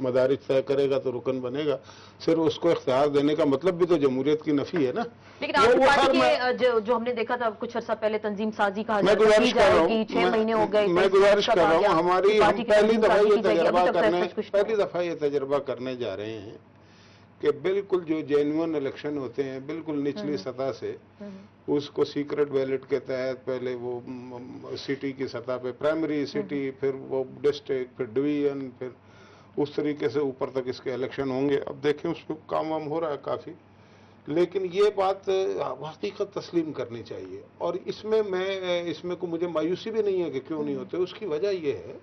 मदारिज तय करेगा तो रुकन बनेगा। सिर्फ उसको इख्तियार देने का मतलब भी तो जमहूरियत की नफी है ना। लेकिन आपकी पार्टी के जो हमने देखा था कुछ अर्सा पहले तंजीम साजी कहा जाता है, 6 महीने हो गए, मैं गुजारिश कर रहा हूँ हमारी, हम पहली दफा ये तजर्बा करने जा रहे हैं कि बिल्कुल जो जेन्युइन इलेक्शन होते हैं बिल्कुल निचली सतह से, उसको सीक्रेट बैलेट के तहत पहले वो सिटी की सतह पे प्राइमरी सिटी, फिर वो डिस्ट्रिक्ट, फिर डिवीजन, फिर उस तरीके से ऊपर तक इसके इलेक्शन होंगे। अब देखें उस पर काम वाम हो रहा है काफ़ी, लेकिन ये बात हकीकत तस्लीम करनी चाहिए। और इसमें को मुझे मायूसी भी नहीं है कि क्यों नहीं होते। उसकी वजह ये है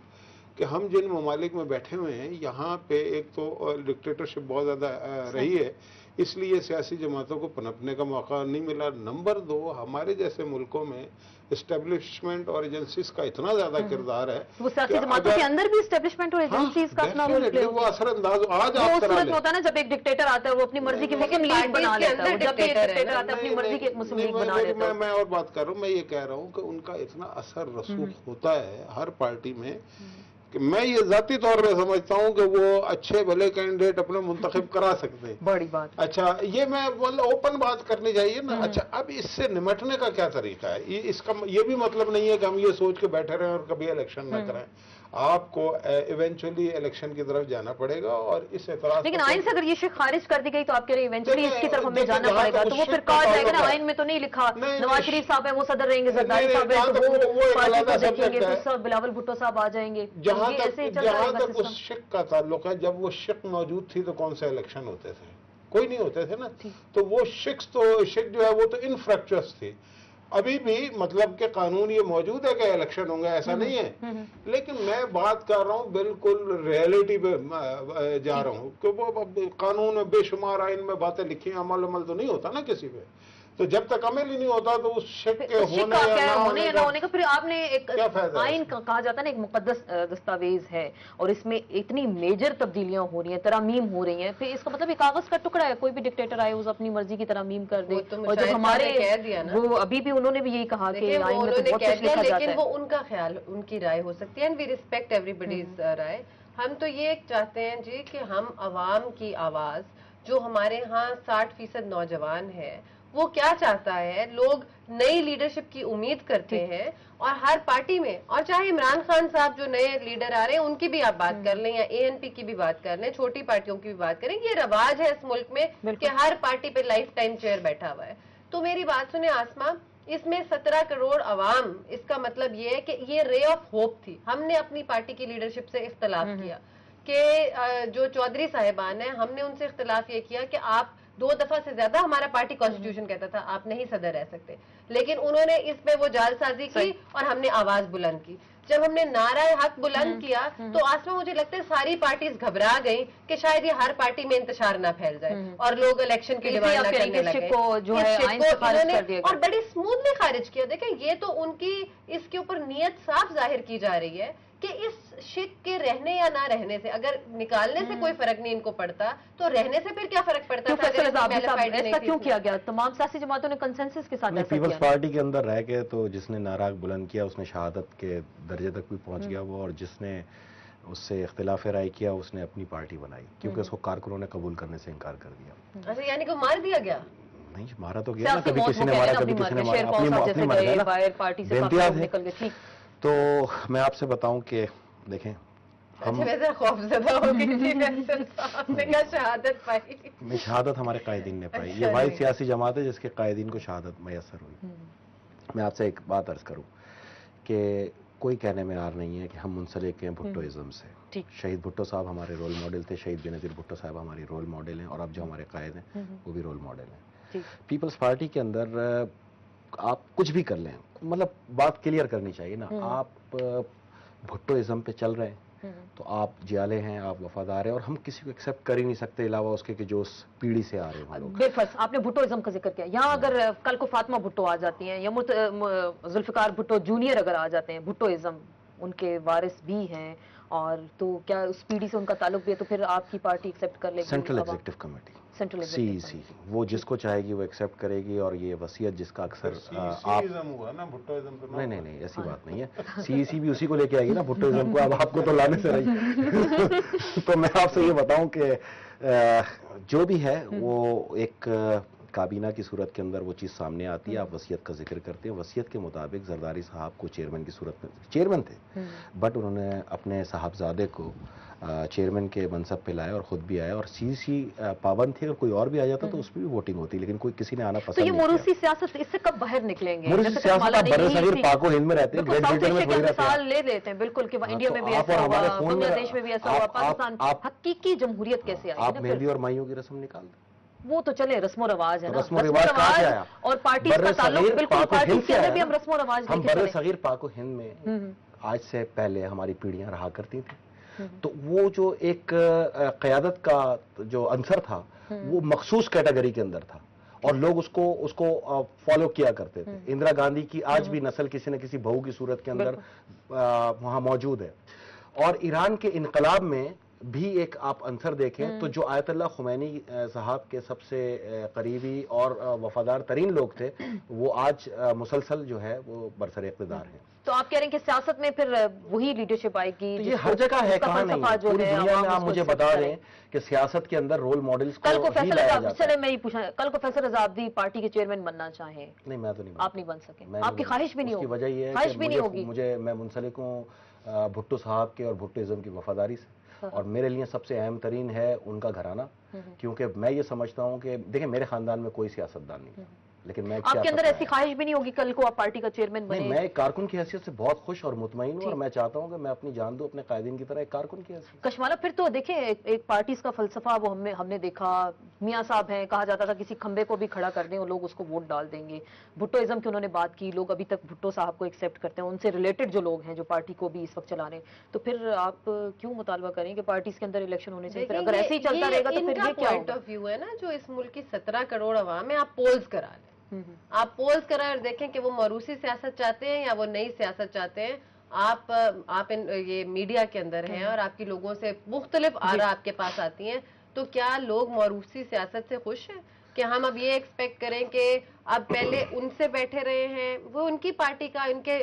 कि हम जिन ममालिक में बैठे हुए हैं यहाँ पे एक तो डिक्टेटरशिप बहुत ज़्यादा रही है, इसलिए सियासी जमातों को पनपने का मौका नहीं मिला। नंबर 2, हमारे जैसे मुल्कों में एस्टेब्लिशमेंट और एजेंसीज का इतना ज़्यादा किरदार है। वो सियासी जमातों के अंदर भी एस्टेब्लिशमेंट और एजेंसीज का अपना रोल प्ले वो असरअंदाज आज आप करा लें। होता है ना जब एक डिक्टेटर आता है वो अपनी मर्जी की मुस्लिम लीग बना लेता है, जब एक डिक्टेटर आता है अपनी मर्जी की मुस्लिम लीग बना लेता है। मैं और बात कर रहा हूँ, मैं ये कह रहा हूँ कि उनका इतना असर रसूख होता है हर पार्टी में कि मैं ये ज़ाती तौर पे समझता हूँ कि वो अच्छे भले कैंडिडेट अपने मुंतखब करा सकते हैं। बड़ी बात। अच्छा, ये मैं ओपन बात करनी चाहिए ना। अच्छा, अब इससे निमटने का क्या तरीका है? इसका ये भी मतलब नहीं है कि हम ये सोच के बैठे रहें और कभी इलेक्शन न कराएं। आपको इवेंचुअली इलेक्शन की तरफ जाना पड़ेगा और इस एतराज। लेकिन आइन से अगर ये शिक खारिज कर दी गई तो आप कह रहे हैं इवेंचुअली इसकी तरफ हमें जाना पड़ेगा, तो वो फिर कहा जाएगा ना आइन में तो नहीं लिखा नवाज शरीफ साहब है वो सदर रहेंगे, जरदारी साहब है तो वो पार्टी को देखेंगे, तो बिलावल भुट्टो साहब आ जाएंगे। जहां तक उस शिक का ताल्लुक है, जब वो शिक मौजूद थी तो कौन से इलेक्शन होते थे? कोई नहीं होते थे ना। तो वो शिक जो है वो तो इनफ्रैक्चर्स थी। अभी भी मतलब के कानून ये मौजूद है कि इलेक्शन होंगे, ऐसा नहीं है। लेकिन मैं बात कर रहा हूँ बिल्कुल रियलिटी पे जा रहा हूँ कि वो कानून में बेशुमार आइन में बातें लिखी हैं, अमल तो नहीं होता ना किसी पे। तो जब तक अमल ही नहीं होता तो उस शिक के होने या ना होने का फिर आपने एक आइन कहा जाता है ना एक मुकद्दस दस्तावेज है और इसमें इतनी मेजर तब्दीलियां हो रही हैं, तरामीम हो रही हैं, फिर इसका मतलब एक कागज का टुकड़ा है, कोई भी डिक्टेटर आए उसे अपनी मर्जी की तरामीम कर दे। और जब हमारे वो अभी भी उन्होंने भी यही कहा कि आइन में तो बहुत कुछ लिखा जाता है, लेकिन वो उनका ख्याल, उनकी राय हो सकती है एंड वी रिस्पेक्ट एवरीबॉडीज राय। हम तो ये चाहते हैं जी कि हम अवाम की आवाज, जो हमारे यहाँ 60% नौजवान है, वो क्या चाहता है। लोग नई लीडरशिप की उम्मीद करते हैं और हर पार्टी में, और चाहे इमरान खान साहब जो नए लीडर आ रहे हैं उनकी भी आप बात कर लें या ANP की भी बात कर लें, छोटी पार्टियों की भी बात करें, ये रवाज है इस मुल्क में कि हर पार्टी पे लाइफ टाइम चेयर बैठा हुआ है। तो मेरी बात सुने आसमा, इसमें 17 करोड़ अवाम, इसका मतलब ये है कि ये रे ऑफ होप थी। हमने अपनी पार्टी की लीडरशिप से इख्तलाफ किया कि जो चौधरी साहिबान है, हमने उनसे इख्तलाफ ये किया कि आप 2 दफा से ज्यादा, हमारा पार्टी कॉन्स्टिट्यूशन कहता था आप नहीं सदर रह सकते, लेकिन उन्होंने इस पे वो जालसाजी की और हमने आवाज बुलंद की। जब हमने नारा हक बुलंद किया तो आसमा मुझे लगता है सारी पार्टीज घबरा गई कि शायद ये हर पार्टी में इंतशार ना फैल जाए और लोग इलेक्शन की डिमांड ना करने लगे, और बड़ी स्मूथली खारिज किया। देखें, ये तो उनकी इसके ऊपर नीयत साफ जाहिर की जा रही है कि इस शिक के रहने या ना रहने से, अगर निकालने से कोई फर्क नहीं इनको पड़ता तो रहने से फिर क्या फर्क पड़ता है? ऐसा क्यों किया गया? तमाम सियासी जमातों ने कंसेंसस के साथ पीपल्स पार्टी के अंदर रह के तो जिसने नारा बुलंद किया उसने शहादत के दर्जे तक भी पहुंच गया वो, और जिसने उससे इख्तिलाफ राय किया उसने अपनी पार्टी बनाई, क्योंकि उसको कारकुनों ने कबूल करने से इनकार कर दिया। अच्छा, यानी कि मार दिया गया? नहीं, मारा तो गया ना, कभी किसी ने मारा, कभी किसी ने मारा, अपनी मर गया। तो मैं आपसे बताऊं कि देखें, हम शहादत हमारे कायदीन ने पाई। ये वाहिद सियासी जमात है जिसके कायदीन को शहादत मैसर हुई। मैं आपसे एक बात अर्ज करूं कि कोई कहने में आर नहीं है कि हम मुंसलिक हैं भुट्टोइज्म से। शहीद भुट्टो साहब हमारे रोल मॉडल थे, शहीद बेनज़ीर भुट्टो साहब हमारी रोल मॉडल हैं, और अब जो हमारे कायद हैं वो भी रोल मॉडल हैं। पीपल्स पार्टी के अंदर आप कुछ भी कर लें, मतलब बात क्लियर करनी चाहिए ना। आप भुट्टोइज्म पे चल रहे हैं तो आप जियाले हैं, आप वफादार हैं, और हम किसी को एक्सेप्ट कर ही नहीं सकते अलावा उसके कि जो उस पीढ़ी से आ रहे हैं लोग। बेफर्ज आपने भुट्टोइज्म का जिक्र किया, यहाँ अगर कल को फातिमा भुट्टो आ जाती हैं या जुल्फिकार भुट्टो जूनियर अगर आ जाते हैं, भुट्टोइज्म उनके वारिस भी हैं اور تو کیا اس پی ڈی سے ان کا تعلق بھی ہے تو پھر آپ کی پارٹی ایکسیپٹ کر لے گی؟ سینٹرل ایگزیکٹو کمیٹی سی سی وہ جس کو چاہے گی وہ ایکسیپٹ کرے گی. اور یہ وصیت جس کا اکثر آپ نہیں ایسی بات نہیں ہے. سی سی بھی اسی کو لے کے آئے گی نا بھٹوازم کو. اب آپ کو تو لانے سے رہی. تو میں آپ سے یہ بتاؤں کہ جو بھی ہے وہ ایک کابینہ کی صورت کے اندر وہ چیز سامنے آتی ہے. آپ وصیت کا ذکر کرتے ہیں. وصیت کے مطابق زرداری صاحب کو چیئرمین کی صورت میں چیئرمین تھے بٹ انہوں نے اپنے صاحبزادے کو چیئرمین کے منصب پہ لائے اور خود بھی آئے. اور سی سی پابند تھے. اور کوئی اور بھی آ جاتا تو اس پہ بھی ووٹنگ ہوتی لیکن کوئی کسی نے آنا پسند نہیں کیا. تو یہ موروثی سیاست اس سے کب باہر نکلیں گے؟ موروثی سیاست آپ برصغیر پاک و ہند میں رہتے ہیں. گریٹ بریٹن میں تھوڑی رہتے ہیں. مثال لے لیتے ہیں بالکل کہ انڈیا میں بھی ایسا ہوا, بنگلہ دیش میں بھی ایسا ہوا, پاکستان حقیقی جمہوریت کیسے آئی؟ آپ مہندی اور مائیوں کی رسم نکال دیں. وہ تو چلے رسم و رواج ہے نا. رسم و رواج کہاں سے آیا؟ اور پارٹی کا تعلق بالکل پارٹی کے اندر بھی ہم رسم و رواج ہم برصغیر پاک و ہند میں آج سے پہلے ہماری پیڑھیاں رہا کرتی تھیں. تو وہ جو ایک قیادت کا جو عنصر تھا وہ مخصوص کیٹیگری کے اندر تھا اور لوگ اس کو فالو کیا کرتے تھے. اندرا گاندھی کی آج بھی نسل کسی نہ کسی بہو کی صورت کے اندر وہاں موجود ہے. اور ایران کے انقلاب میں بھی ایک آپ عنصر دیکھیں تو جو آیت اللہ خمینی صاحب کے سب سے قریبی اور وفادار ترین لوگ تھے وہ آج مسلسل جو ہے وہ برسر اقتدار ہیں. تو آپ کہہ رہے ہیں کہ سیاست میں پھر وہی لیڈرشپ آئے گی؟ یہ ہر جگہ ہے, کہاں نہیں ہے. پوری دنیا میں آپ مجھے بتا رہے ہیں کہ سیاست کے اندر رول ماڈلز کو ہی لایا جاتا ہے. میں یہ پوچھا, کل کو فیصل رضا عابدی پارٹی کے چیئرمین بننا چاہیں؟ نہیں, میں تو نہیں. آپ نہیں بن سکیں, آپ کی خواہش بھی نہیں ہوگی. اس کی وجہ یہ ہے کہ میں منسلک ہوں بھٹو صاحب کے اور بھٹوازم کی وفاداری سے. اور میرے لیے سب سے اہم ترین ہے ان کا گھرانہ, کیونکہ میں یہ سمجھتا ہوں کہ دیکھیں میرے خاندان میں کوئی سیاستدان نہیں تھا لیکن میں آپ کے اندر ایسی خواہش بھی نہیں ہوگی کل کو آپ پارٹی کا چیئرمین بنیں؟ میں ایک کارکن کی حیثیت سے بہت خوش اور مطمئن ہوں اور میں چاہتا ہوں کہ میں اپنی جان دوں اپنے قائدین کی طرح ایک کارکن کی حیثیت. کشمالہ پھر تو دیکھیں ایک پارٹیز کا فلسفہ وہ ہم نے دیکھا. میاں صاحب ہیں, کہا جاتا تھا کسی کھمبے کو بھی کھڑا کر دیں اور لوگ اس کو ووٹ ڈال دیں گے. بھٹوازم کی انہوں نے بات کی, لوگ ابھی تک بھٹو صاحب کو ایکسیپٹ کرتے ہیں, ان سے ریلیٹڈ جو لوگ ہیں جو پارٹی کو بھی اس وقت چلا رہے ہیں. تو پھر آپ کیوں مطالبہ کریں کہ پارٹیز کے اندر الیکشن ہونے چاہیے؟ اگر ایسے ہی چلتا رہے گا تو پھر یہ کیا پوائنٹ آف ویو ہے نا جو اس ملک کی 17 کروڑ عوام ہے. آپ پولز کرا لیں, آپ پولز کرائیں اور دیکھیں کہ وہ موروثی سیاست چاہتے ہیں یا وہ نئی سیاست چاہتے ہیں. آپ یہ میڈیا کے اندر ہیں اور آپ کی لوگوں سے مختلف آراء آپ کے پاس آتی ہیں, تو کیا لوگ موروثی سیاست سے خوش ہیں کہ ہم اب یہ ایکسپیکٹ کریں کہ اب پہلے ان سے بیٹھے رہے ہیں, وہ ان کی پارٹی کا, ان کے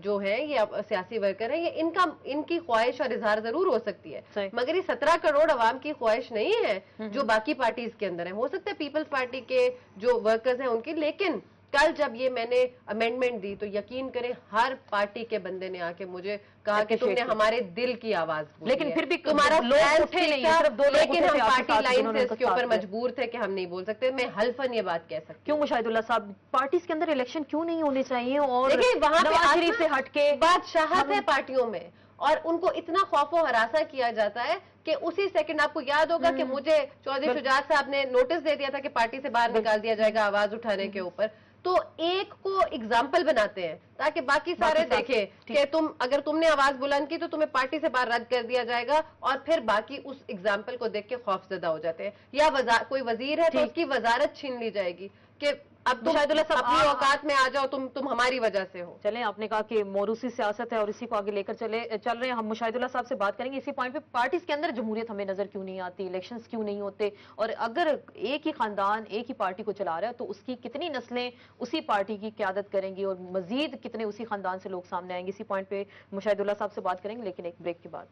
جو ہیں یہ سیاسی ورکر ہیں, یہ ان کی خواہش اور اظہار ضرور ہو سکتی ہے مگر یہ 17 کروڑ عوام کی خواہش نہیں ہے جو باقی پارٹیز کے اندر ہیں. ہو سکتا ہے پیپلز پارٹی کے جو ورکرز ہیں ان کی, لیکن کل جب یہ میں نے امینڈمنٹ دی تو یقین کریں ہر پارٹی کے بندے نے آ کے مجھے کہا کہ تم نے ہمارے دل کی آواز بولی, لیکن پھر بھی تمہارا لیکن ہم پارٹی لائن سے اس کے اوپر مجبور مجبور تھے کہ ہم نہیں بول سکتے. میں حلفاً یہ بات کہہ سکتی کیوں مشاہد اللہ صاحب پارٹیز کے اندر الیکشن کیوں نہیں ہونے چاہیے؟ اور دیکھیں وہاں نواز شریف سے ہٹ کے بادشاہت ہے پارٹیوں میں اور ان کو اتنا خوف و ہراساں کیا جاتا ہے کہ اسی سیکنڈ آپ کو یاد ہوگا کہ مجھے چودھری شجاعت صاحب نے نوٹس دے دیا تھا کہ پارٹی سے باہر نکال دیا جائے گا آواز اٹھانے کے اوپر. تو ایک کو اگزامپل بناتے ہیں تاکہ باقی سارے دیکھیں کہ اگر تم نے آواز بلند کی تو تمہیں پارٹی سے باہر رد کر دیا جائے گا, اور پھر باقی اس اگزامپل کو دیکھ کے خوف زدہ ہو جاتے ہیں. یا کوئی وزیر ہے تو اس کی وزارت چھین لی جائے گی کہ اب تم اپنی اوقات میں آ جاؤ, تم ہماری وجہ سے ہو. چلیں, آپ نے کہا کہ موروثی سیاست ہے اور اسی کو آگے لے کر چل رہے ہیں. ہم مشاہد اللہ صاحب سے بات کریں گے اسی پوائنٹ پہ, پارٹیز کے اندر جمہوریت ہمیں نظر کیوں نہیں آتی, الیکشنز کیوں نہیں ہوتے, اور اگر ایک ہی خاندان ایک ہی پارٹی کو چلا رہا ہے تو اس کی کتنی نسلیں اسی پارٹی کی قیادت کریں گی اور مزید کتنے اسی خاندان سے لوگ سامنے آئیں گے. اسی پوائنٹ پہ مشاہد اللہ صاحب سے بات کریں گے لیکن ایک بریک کے بعد.